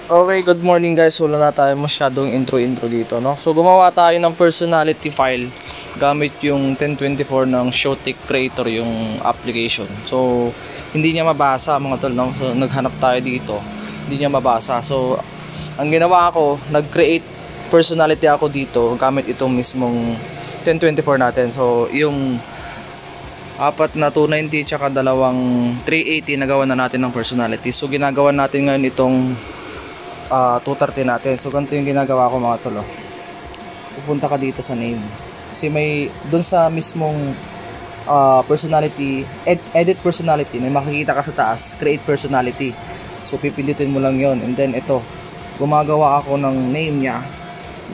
Okay, good morning guys. Wala na tayo masyadong intro dito, no? So, gumawa tayo ng personality file gamit yung 1024 ng Showtech Creator, yung application. So, hindi niya mabasa mga tol, no? So, naghanap tayo dito. Hindi niya mabasa. So, ang ginawa ko, nag-create personality ako dito gamit itong mismong 1024 natin. So, yung apat na 290 tsaka dalawang 380 nagawa na natin ng personality. So, ginagawa natin ngayon itong 230 natin. So ganito yung ginagawa ko mga tol. Pupunta ka dito sa name. Kasi may doon sa mismong personality, edit personality, may makikita ka sa taas, create personality. So pipindutin mo lang yon. And then ito, gumagawa ako ng name niya,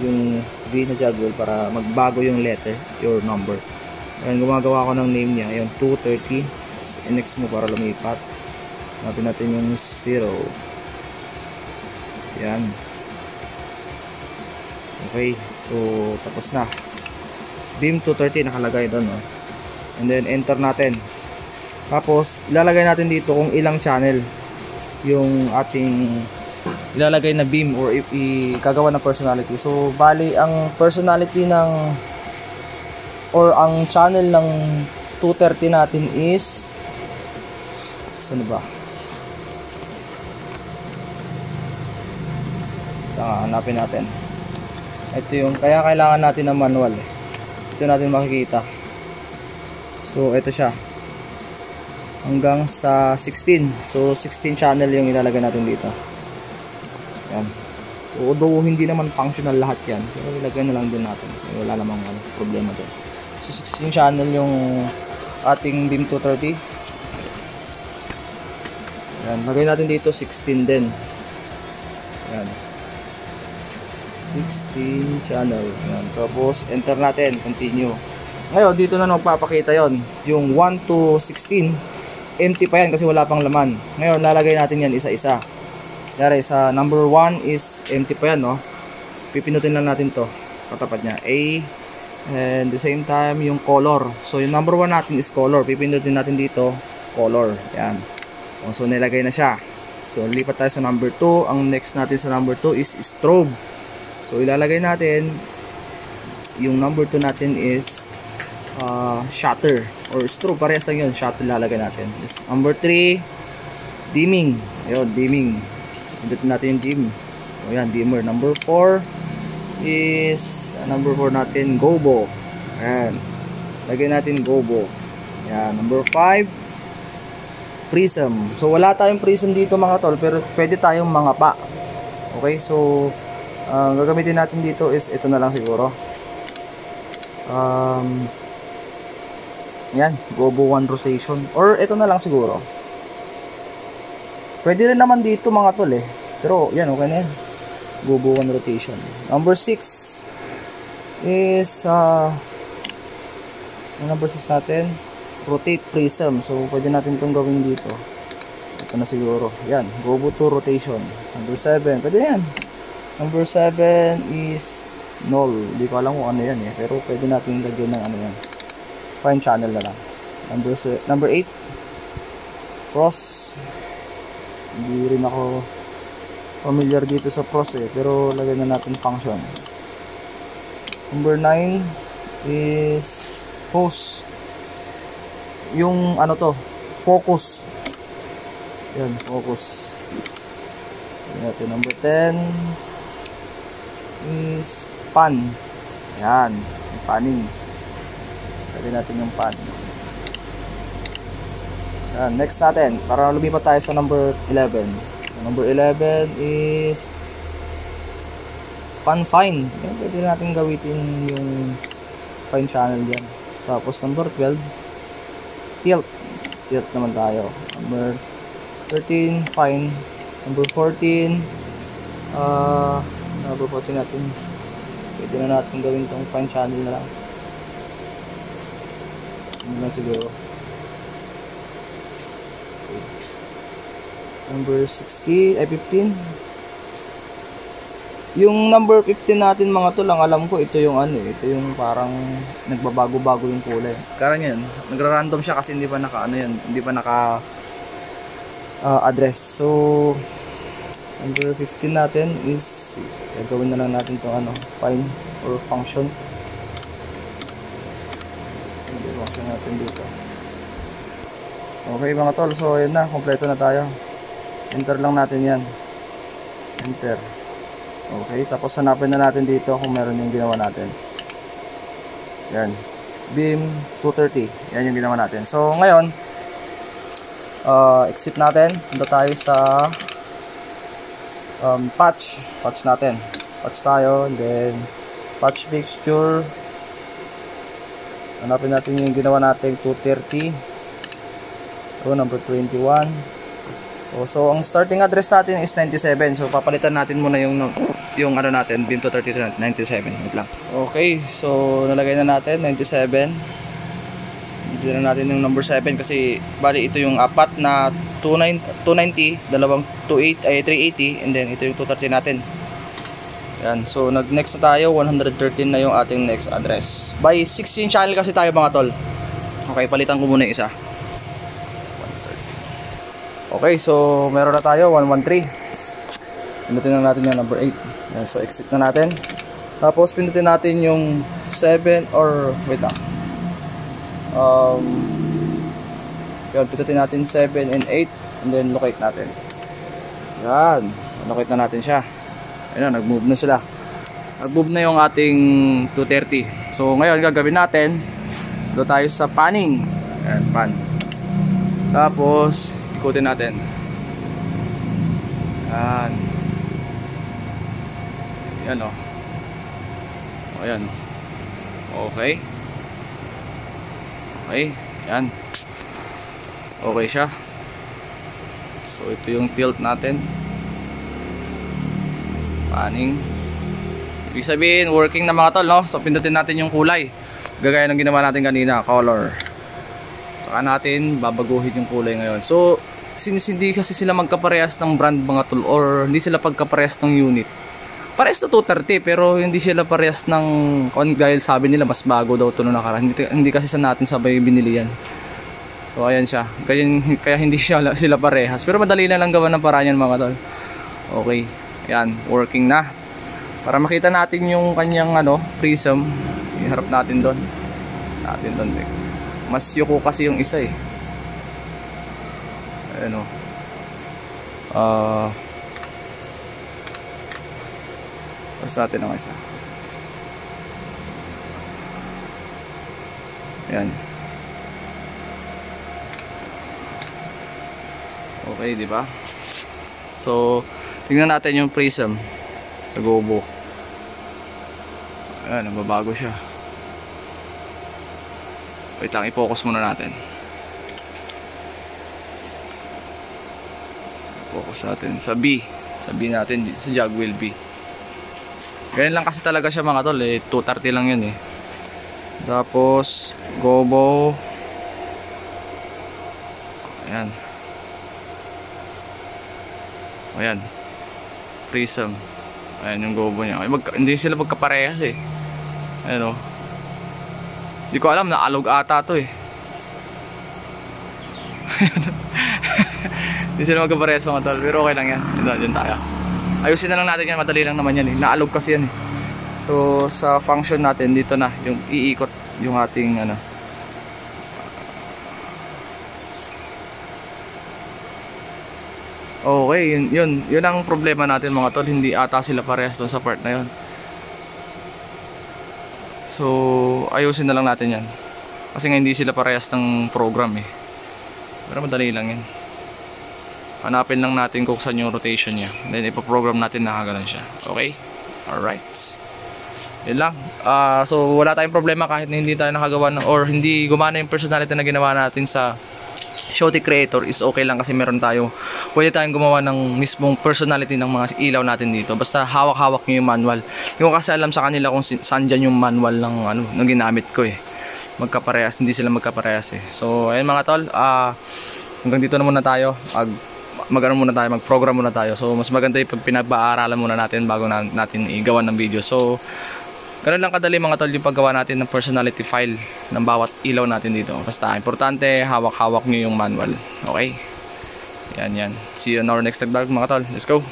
yung V na juggle para magbago yung letter, your number. And gumagawa ako ng name niya, yung 230. Next mo para lumipat. Hanapin natin yung 0. Yan. Okay, so tapos na. Beam 230 nakalagay doon, no? And then enter natin. Tapos ilalagay natin dito kung ilang channel yung ating ilalagay na beam or gagawa ng personality. So bali ang personality ng or ang channel ng 230 natin is saan ba? Hanapin natin. Ito yung kaya kailangan natin ng manual. Ito natin makikita. So ito siya. Hanggang sa 16. So 16 channel yung ilalagay natin dito. Yan. Although hindi naman functional lahat yan, pero ilagay na lang din natin kasi wala namang problema doon. So 16 channel yung ating beam 230. Yan. Lagay natin dito 16 din. Yan. 16 channel. Yan. Tapos enter natin, continue. Ngayon dito na magpapakita yon. Yung 1 to 16 empty pa yan kasi wala pang laman. Ngayon lalagay natin yan isa-isa. Dari sa number 1 is empty pa yan, no? Pipinutin lang natin to, katapat niya A, and the same time yung color. So yung number 1 natin is color. Pipinutin natin dito color. Yan. So nilagay na siya. So lipat tayo sa number 2. Ang next natin sa number 2 is strobe. So ilalagay natin yung number 2 natin is shutter or strobe, parehas lang yun, shutter lalagay natin. Number 3 dimming. Ayun, dimming. Pindutin natin yung dim. O yan, dimmer. Number 4 is number 4 natin gobo. Ayan, lagay natin gobo. Ayan, number 5 prism. So wala tayong prism dito mga tol, pero pwede tayong mga pa. Okay, so ang gagamitin natin dito is ito na lang siguro. Yan, gobo 1 rotation or ito na lang siguro. Pwede rin naman dito mga tol eh, pero yan, okay na yan. Gobo 1 rotation. Number 6 is number 6 natin, rotate prism. So pwede natin itong gawin dito. Ito na siguro. Yan, gobo 2 rotation. Number 7, pwede yan. Number 7 is null. Hindi ko alam kung ano yan eh, pero pwede natin lagyan ng ano yan, fine channel na lang. Number 8 cross. Hindi rin ako familiar dito sa cross eh, pero lagyan na natin function. Number 9 is pose. Yung ano to, focus. Yan, focus. Natin number 10 is pan. Yan, panning. Lagyan natin yung pan. Yan, next natin, para lumipat tayo sa number 11. Number 11 is pan fine. Yan, pwede natin gawitin yung fine channel dyan. Tapos number 12 tilt. Tilt naman tayo. Number 13 fine. Number 14 number 14 natin, pwede na natin gawin tong fine channel na lang. Ano lang siguro. Okay. Number 16 ay 15. Yung number 15 natin mga tol, ang alam ko ito yung ano eh, ito yung parang nagbabago-bago yung kulay. Kaya yan, nagra-random siya kasi hindi pa naka ano yan, hindi pa naka address. So Number 15 natin is gagawin na lang natin itong find or function. So, function natin dito. Okay mga tol, so ayan na, kompleto na tayo. Enter lang natin yan. Enter. Okay, tapos hanapin na natin dito kung meron yung ginawa natin. Yan, beam 230. Yan yung ginawa natin. So ngayon, exit natin. Punta tayo sa patch natin. Patch tayo, and then patch fixture. Hanapin natin yung ginawa natin 230. So number 21. So ang starting address natin is 97. So papalitan natin muna yung natin, beam 230 97. Wait lang. Okay, so nalagay na natin 97. Dito na natin yung number 7 kasi bali ito yung apat na 290, dalawang 380, and then ito yung 230 natin. Yan, so nag-next na tayo, 113 na yung ating next address. By 16 channel kasi tayo mga tol. Okay, palitan ko muna yung isa. Okay, so meron na tayo, 113. Pindutin na natin yung number 8. Yan, so exit na natin. Tapos pindutin natin yung 7 or wait lang. Yan, pindutin natin 7 and 8 and then locate natin. Yan, locate na natin siya. Ayun, nag-move na sila. Nag-move na yung ating 230. So ngayon gagawin natin, doon tayo sa panning. Ayan, pan. Tapos ikutin natin. Yan. Yan o. Ayan. Okay. Okay. Yan. Okay siya. So ito yung tilt natin. Panning. Ibig sabihin working na mga tol, no? So pindutin natin yung kulay. Gagaya ng ginawa natin kanina, color. Saka natin babaguhin yung kulay ngayon. So since hindi kasi sila magkaparehas ng brand mga tol, or hindi sila pagkaparehas ng unit. Parehas na 230 pero hindi sila parehas ng dahil sabi nila mas bago daw ito nung nakaraan. Hindi kasi sa natin sabay binili yan. So ayan siya. Kaya hindi sila parehas. Pero madali na lang gawa ng paraan yan mga tol. Okay. Ayan, working na. Para makita natin yung kanyang prism, iharap natin doon. Mas yuko kasi yung isa eh. Ayan o. Tapos natin ang isa. Ayan. Okay, di ba? So tingnan natin yung prism sa Gobo. Ayan, nababago siya. Wait lang, i-focus muna natin. Focus natin sa B. Sa B natin, sa Jagwheel B. Ganyan lang kasi talaga siya mga tol eh. 230 lang yun eh. Tapos Gobo. Ayan. Ayan. Prism. Ayan yung Gobo niya. Hindi sila magkaparehas eh. Ayan o. Hindi ko alam, naalog ata to eh. Hindi sila magkaparehas mga tol. Pero okay lang yan. Diyan tayo. Ayusin na lang natin yan. Madali lang naman yan eh. Naalog kasi yan eh. So sa function natin dito na yung iikot yung ating okay, yun ang problema natin mga tol. Hindi ata sila parehas doon sa part na yun. So ayusin na lang natin yan. Kasi nga hindi sila parehas ng program eh. Pero madali lang yan. Hanapin lang natin kung saan yung rotation niya. Then ipaprogram natin na kagano'n siya. Okay? Alright. Yun lang. So wala tayong problema kahit na hindi tayo nakagawa or hindi gumana yung personality na ginawa natin sa Showty Creator is okay lang kasi meron tayo. Pwede tayong gumawa ng mismong personality ng mga ilaw natin dito. Basta hawak-hawak nyo yung manual. Hindi ko kasi alam sa kanila kung saan dyan yung manual ng ginamit ko eh. Magkaparehas, hindi sila magkaparehas eh. So ayun mga tol, hanggang dito na muna tayo. Mag-program muna tayo. So mas maganda yung pag pinag-aaralan muna natin bago natin igawa ng video. So ganun lang kadali mga tol yung paggawa natin ng personality file ng bawat ilaw natin dito. Basta importante hawak-hawak nyo yung manual. Okay? Yan. See you on our next vlog mga tol. Let's go!